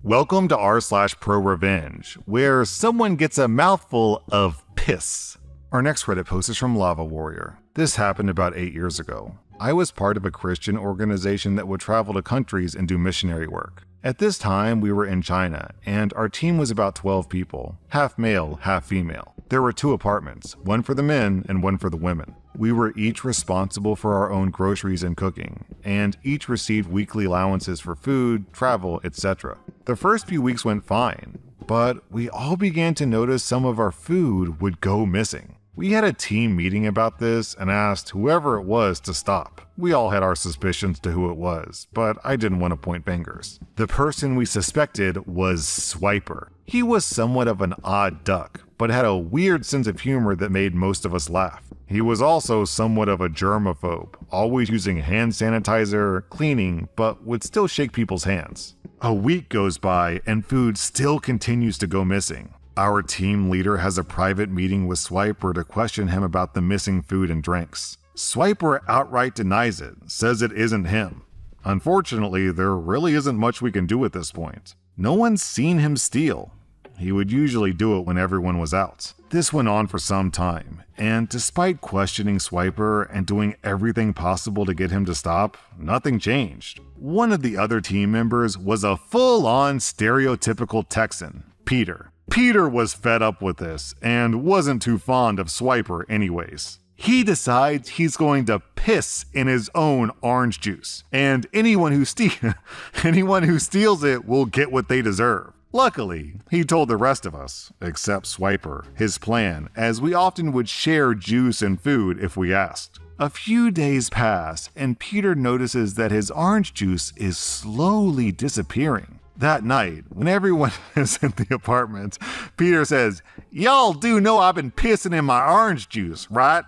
Welcome to r/pro revenge, where someone gets a mouthful of piss. Our next Reddit post is from Lava Warrior. This happened about 8 years ago. I was part of a Christian organization that would travel to countries and do missionary work. At this time, we were in China, and our team was about 12 people, half male, half female. There were 2 apartments, one for the men and one for the women. We were each responsible for our own groceries and cooking, and each received weekly allowances for food, travel, etc. The first few weeks went fine, but we all began to notice some of our food would go missing. We had a team meeting about this and asked whoever it was to stop. We all had our suspicions to who it was, but I didn't want to point fingers. The person we suspected was Swiper. He was somewhat of an odd duck, but had a weird sense of humor that made most of us laugh. He was also somewhat of a germaphobe, always using hand sanitizer, cleaning, but would still shake people's hands. A week goes by and food still continues to go missing. Our team leader has a private meeting with Swiper to question him about the missing food and drinks. Swiper outright denies it, says it isn't him. Unfortunately, there really isn't much we can do at this point. No one's seen him steal. He would usually do it when everyone was out. This went on for some time, and despite questioning Swiper and doing everything possible to get him to stop, nothing changed. One of the other team members was a full-on stereotypical Texan, Peter. Peter was fed up with this and wasn't too fond of Swiper anyways. He decides he's going to piss in his own orange juice, and anyone who steals it will get what they deserve. Luckily, he told the rest of us, except Swiper, his plan, as we often would share juice and food if we asked. A few days pass, and Peter notices that his orange juice is slowly disappearing. That night, when everyone is in the apartment, Peter says, "Y'all do know I've been pissing in my orange juice, right?"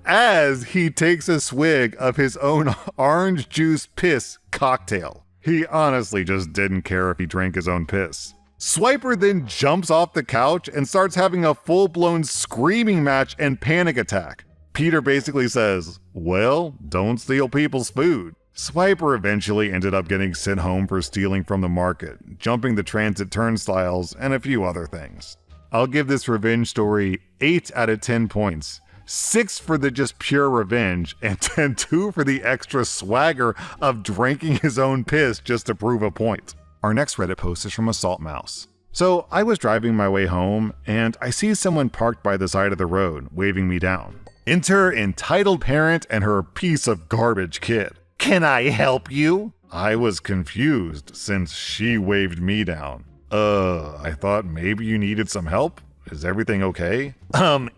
As he takes a swig of his own orange juice piss cocktail. He honestly just didn't care if he drank his own piss. Swiper then jumps off the couch and starts having a full-blown screaming match and panic attack. Peter basically says, "Well, don't steal people's food." Swiper eventually ended up getting sent home for stealing from the market, jumping the transit turnstiles, and a few other things. I'll give this revenge story 8 out of 10 points. 6 for the just pure revenge, and 2 for the extra swagger of drinking his own piss just to prove a point. Our next Reddit post is from Assault Mouse. So I was driving my way home, and I see someone parked by the side of the road, waving me down. Enter entitled parent and her piece of garbage kid. "Can I help you?" I was confused since she waved me down. I thought maybe you needed some help? Is everything okay?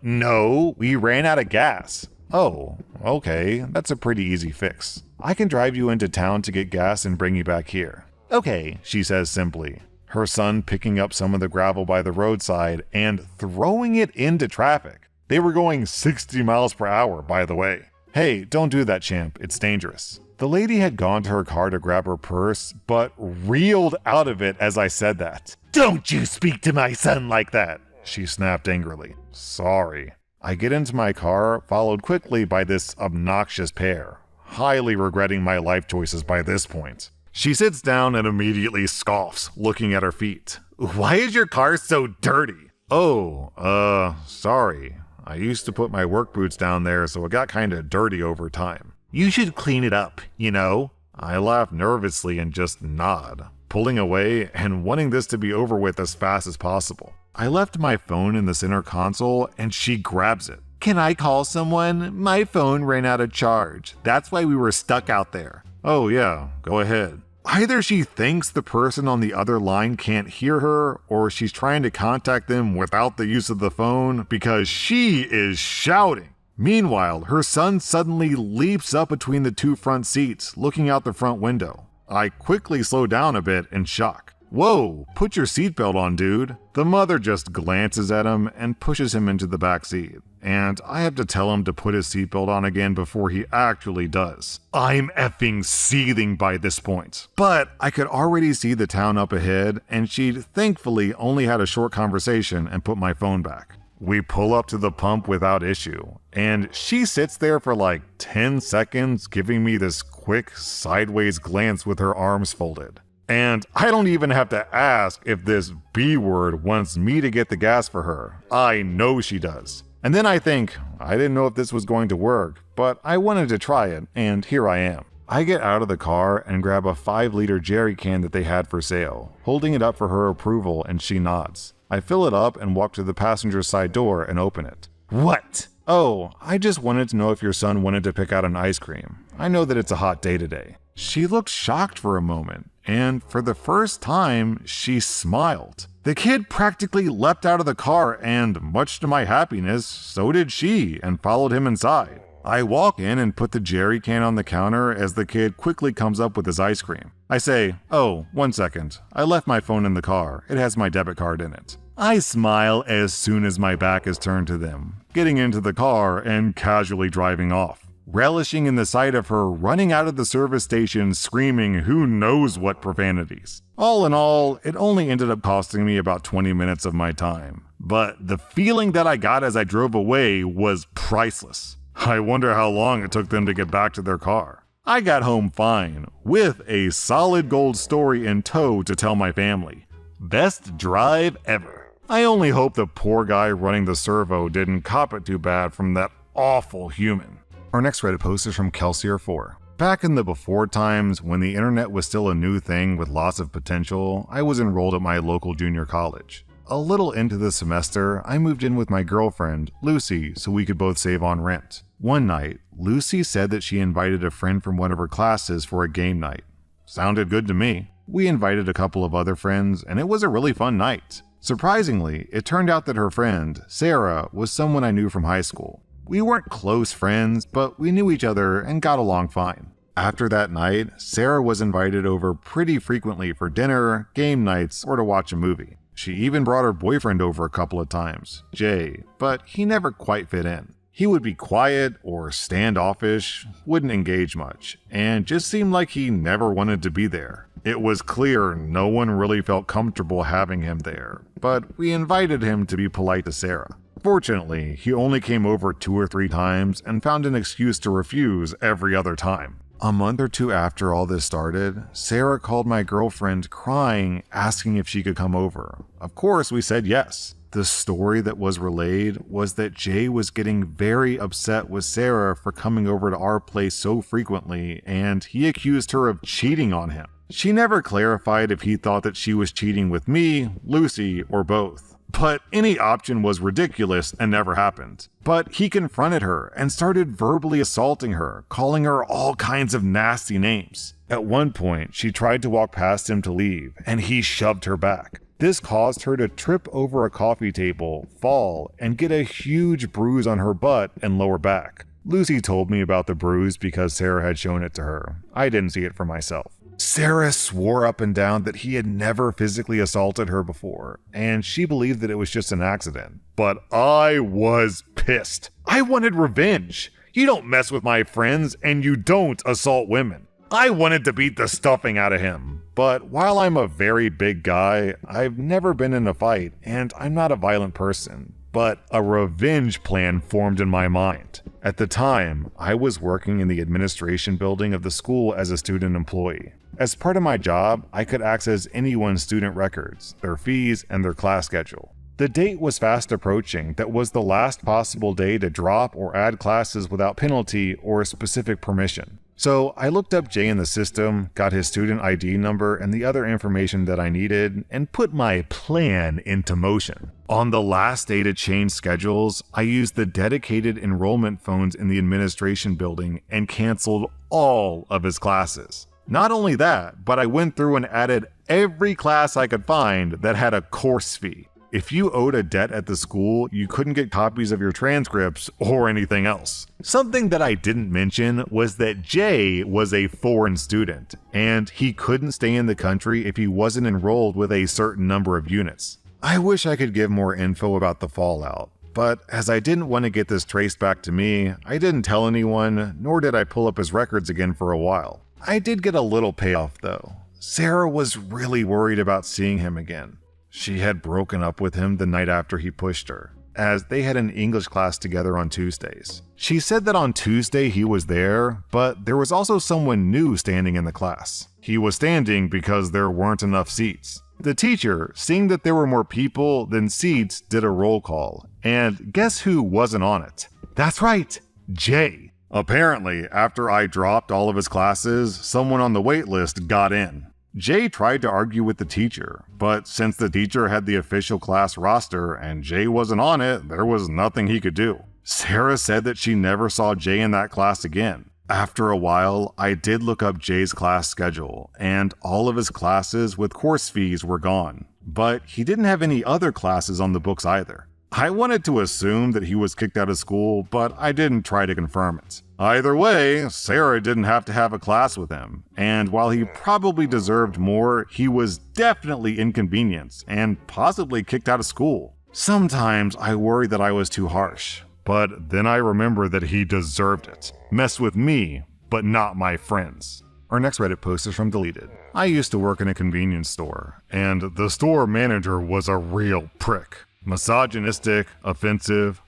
No, we ran out of gas." "Oh, okay, that's a pretty easy fix. I can drive you into town to get gas and bring you back here." "Okay," she says simply, her son picking up some of the gravel by the roadside and throwing it into traffic. They were going 60 miles per hour, by the way. "Hey, don't do that, champ, it's dangerous." The lady had gone to her car to grab her purse, but reeled out of it as I said that. "Don't you speak to my son like that," she snapped angrily. "Sorry." I get into my car, followed quickly by this obnoxious pair, highly regretting my life choices by this point. She sits down and immediately scoffs, looking at her feet. "Why is your car so dirty?" "Oh, sorry. I used to put my work boots down there, so it got kinda dirty over time." "You should clean it up, you know." I laugh nervously and just nod, pulling away and wanting this to be over with as fast as possible. I left my phone in the center console and she grabs it. "Can I call someone? My phone ran out of charge. That's why we were stuck out there." "Oh yeah, go ahead." Either she thinks the person on the other line can't hear her, or she's trying to contact them without the use of the phone because she is shouting. Meanwhile, her son suddenly leaps up between the 2 front seats, looking out the front window. I quickly slow down a bit in shock. "Whoa, put your seatbelt on, dude." The mother just glances at him and pushes him into the back seat, and I have to tell him to put his seatbelt on again before he actually does. I'm effing seething by this point. But I could already see the town up ahead, and she'd thankfully only had a short conversation and put my phone back. We pull up to the pump without issue, and she sits there for like 10 seconds giving me this quick quick, sideways glance with her arms folded. And I don't even have to ask if this B word wants me to get the gas for her. I know she does. And then I think, I didn't know if this was going to work, but I wanted to try it, and here I am. I get out of the car and grab a 5-liter jerry can that they had for sale, holding it up for her approval, and she nods. I fill it up and walk to the passenger side door and open it. What? Oh, I just wanted to know if your son wanted to pick out an ice cream. I know that it's a hot day today. She looked shocked for a moment, and for the first time, she smiled. The kid practically leapt out of the car, and much to my happiness, so did she, and followed him inside. I walk in and put the jerry can on the counter as the kid quickly comes up with his ice cream. I say, "Oh, 1 second. I left my phone in the car. It has my debit card in it." I smile as soon as my back is turned to them, getting into the car and casually driving off, relishing in the sight of her running out of the service station screaming who knows what profanities. All in all, it only ended up costing me about 20 minutes of my time. But the feeling that I got as I drove away was priceless. I wonder how long it took them to get back to their car. I got home fine, with a solid gold story in tow to tell my family. Best drive ever. I only hope the poor guy running the servo didn't cop it too bad from that awful human. Our next Reddit post is from Kelsier4. Back in the before times, when the internet was still a new thing with lots of potential, I was enrolled at my local junior college. A little into the semester, I moved in with my girlfriend, Lucy, so we could both save on rent. One night, Lucy said that she invited a friend from one of her classes for a game night. Sounded good to me. We invited a couple of other friends, and it was a really fun night. Surprisingly, it turned out that her friend, Sarah, was someone I knew from high school. We weren't close friends, but we knew each other and got along fine. After that night, Sarah was invited over pretty frequently for dinner, game nights, or to watch a movie. She even brought her boyfriend over a couple of times, Jay, but he never quite fit in. He would be quiet or standoffish, wouldn't engage much, and just seemed like he never wanted to be there. It was clear no one really felt comfortable having him there, but we invited him to be polite to Sarah. Fortunately, he only came over 2 or 3 times and found an excuse to refuse every other time. A month or 2 after all this started, Sarah called my girlfriend crying, asking if she could come over. Of course, we said yes. The story that was relayed was that Jay was getting very upset with Sarah for coming over to our place so frequently, and he accused her of cheating on him. She never clarified if he thought that she was cheating with me, Lucy, or both. But any option was ridiculous and never happened. But he confronted her and started verbally assaulting her, calling her all kinds of nasty names. At one point, she tried to walk past him to leave, and he shoved her back. This caused her to trip over a coffee table, fall, and get a huge bruise on her butt and lower back. Lucy told me about the bruise because Sarah had shown it to her. I didn't see it for myself. Sarah swore up and down that he had never physically assaulted her before, and she believed that it was just an accident. But I was pissed. I wanted revenge. You don't mess with my friends, and you don't assault women. I wanted to beat the stuffing out of him. But while I'm a very big guy, I've never been in a fight, and I'm not a violent person. But a revenge plan formed in my mind. At the time, I was working in the administration building of the school as a student employee. As part of my job, I could access anyone's student records, their fees, and their class schedule. The date was fast approaching that was the last possible day to drop or add classes without penalty or specific permission. So I looked up Jay in the system, got his student ID number and the other information that I needed, and put my plan into motion. On the last day to change schedules, I used the dedicated enrollment phones in the administration building and canceled all of his classes. Not only that, but I went through and added every class I could find that had a course fee. If you owed a debt at the school, you couldn't get copies of your transcripts or anything else. Something that I didn't mention was that Jay was a foreign student, and he couldn't stay in the country if he wasn't enrolled with a certain number of units. I wish I could give more info about the fallout, but as I didn't want to get this traced back to me, I didn't tell anyone, nor did I pull up his records again for a while. I did get a little payoff though. Sarah was really worried about seeing him again. She had broken up with him the night after he pushed her. as they had an English class together on Tuesdays. She said that on Tuesday he was there, but there was also someone new standing in the class. He was standing because there weren't enough seats. The teacher, seeing that there were more people than seats, did a roll call, and guess who wasn't on it? That's right, Jay. Apparently, after I dropped all of his classes, someone on the wait list got in. Jay tried to argue with the teacher, but since the teacher had the official class roster and Jay wasn't on it, there was nothing he could do. Sarah said that she never saw Jay in that class again. After a while, I did look up Jay's class schedule, and all of his classes with course fees were gone, but he didn't have any other classes on the books either. I wanted to assume that he was kicked out of school, but I didn't try to confirm it. Either way, Sarah didn't have to have a class with him, and while he probably deserved more, he was definitely inconvenienced and possibly kicked out of school. Sometimes I worry that I was too harsh, but then I remember that he deserved it. Mess with me, but not my friends. Our next Reddit post is from Deleted. I used to work in a convenience store, and the store manager was a real prick. Misogynistic, offensive,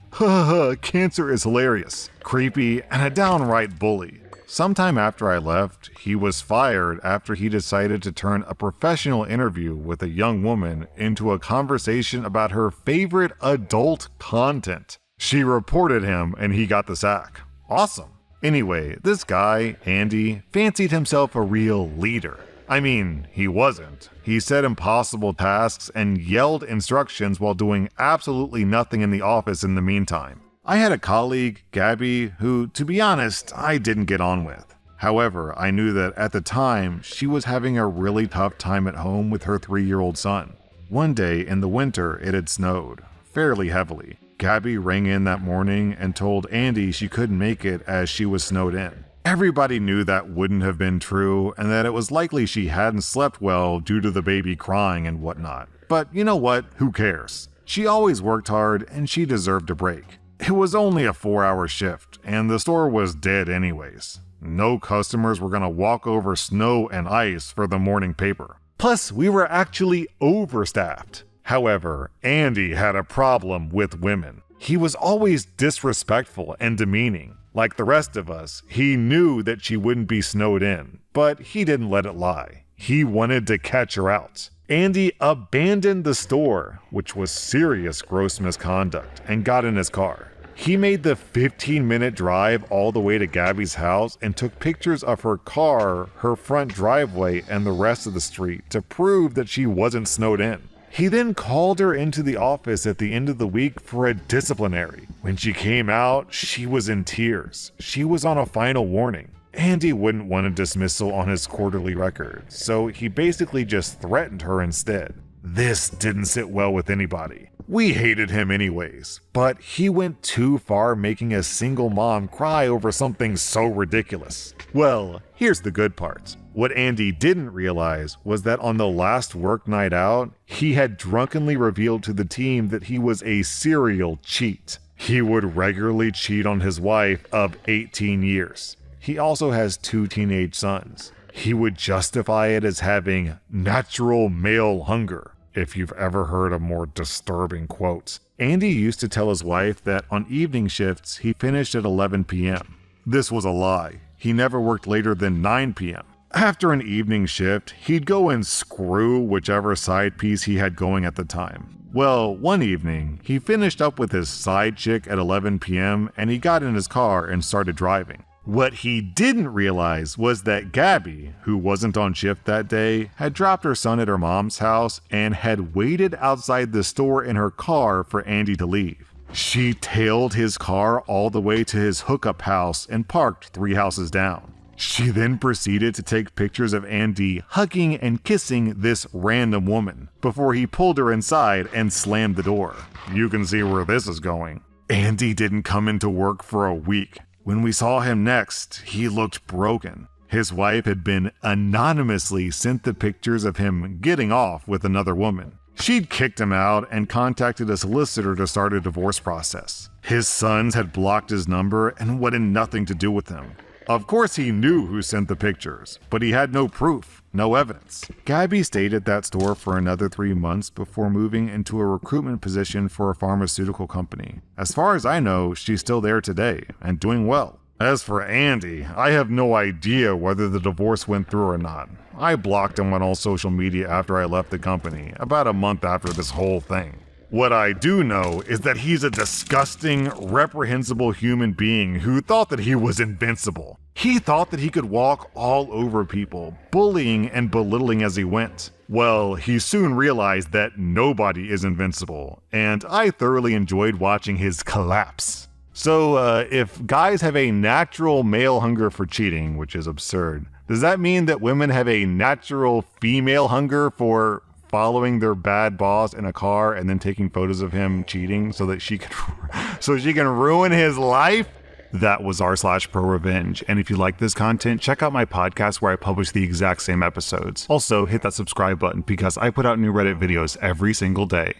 cancer is hilarious, creepy, and a downright bully. Sometime after I left, he was fired after he decided to turn a professional interview with a young woman into a conversation about her favorite adult content. She reported him and he got the sack. Awesome. Anyway, this guy, Andy, fancied himself a real leader. I mean, he wasn't. He said impossible tasks and yelled instructions while doing absolutely nothing in the office in the meantime. I had a colleague, Gabby, who, to be honest, I didn't get on with. However, I knew that at the time, she was having a really tough time at home with her 3-year-old son. One day in the winter, it had snowed, fairly heavily. Gabby rang in that morning and told Andy she couldn't make it as she was snowed in. Everybody knew that wouldn't have been true and that it was likely she hadn't slept well due to the baby crying and whatnot. But you know what? Who cares? She always worked hard and she deserved a break. It was only a 4-hour shift and the store was dead anyways. No customers were gonna walk over snow and ice for the morning paper. Plus, we were actually overstaffed. However, Andy had a problem with women. He was always disrespectful and demeaning. Like the rest of us, he knew that she wouldn't be snowed in, but he didn't let it lie. He wanted to catch her out. Andy abandoned the store, which was serious gross misconduct, and got in his car. He made the 15-minute drive all the way to Gabby's house and took pictures of her car, her front driveway, and the rest of the street to prove that she wasn't snowed in. He then called her into the office at the end of the week for a disciplinary. When she came out, she was in tears. She was on a final warning. Andy wouldn't want a dismissal on his quarterly record, so he basically just threatened her instead. This didn't sit well with anybody. We hated him anyways, but he went too far making a single mom cry over something so ridiculous. Well, here's the good part. What Andy didn't realize was that on the last work night out, he had drunkenly revealed to the team that he was a serial cheat. He would regularly cheat on his wife of 18 years. He also has 2 teenage sons. He would justify it as having natural male hunger. If you've ever heard a more disturbing quote. Andy used to tell his wife that on evening shifts, he finished at 11 p.m. This was a lie. He never worked later than 9 p.m. After an evening shift, he'd go and screw whichever side piece he had going at the time. Well, one evening, he finished up with his side chick at 11 p.m. and he got in his car and started driving. What he didn't realize was that Gabby, who wasn't on shift that day, had dropped her son at her mom's house and had waited outside the store in her car for Andy to leave. She tailed his car all the way to his hookup house and parked 3 houses down. She then proceeded to take pictures of Andy hugging and kissing this random woman before he pulled her inside and slammed the door. You can see where this is going. Andy didn't come into work for a week. When we saw him next, he looked broken. His wife had been anonymously sent the pictures of him getting off with another woman. She'd kicked him out and contacted a solicitor to start a divorce process. His sons had blocked his number and wanted nothing to do with him. Of course he knew who sent the pictures, but he had no proof, no evidence. Gabby stayed at that store for another 3 months before moving into a recruitment position for a pharmaceutical company. As far as I know, she's still there today, and doing well. As for Andy, I have no idea whether the divorce went through or not. I blocked him on all social media after I left the company, about a month after this whole thing. What I do know is that he's a disgusting, reprehensible human being who thought that he was invincible. He thought that he could walk all over people, bullying and belittling as he went. Well, he soon realized that nobody is invincible, and I thoroughly enjoyed watching his collapse. So, if guys have a natural male hunger for cheating, which is absurd, does that mean that women have a natural female hunger for following their bad boss in a car and then taking photos of him cheating so that she can ruin his life? That was r/pro revenge. And if you like this content, check out my podcast where I publish the exact same episodes. Also, hit that subscribe button because I put out new Reddit videos every single day.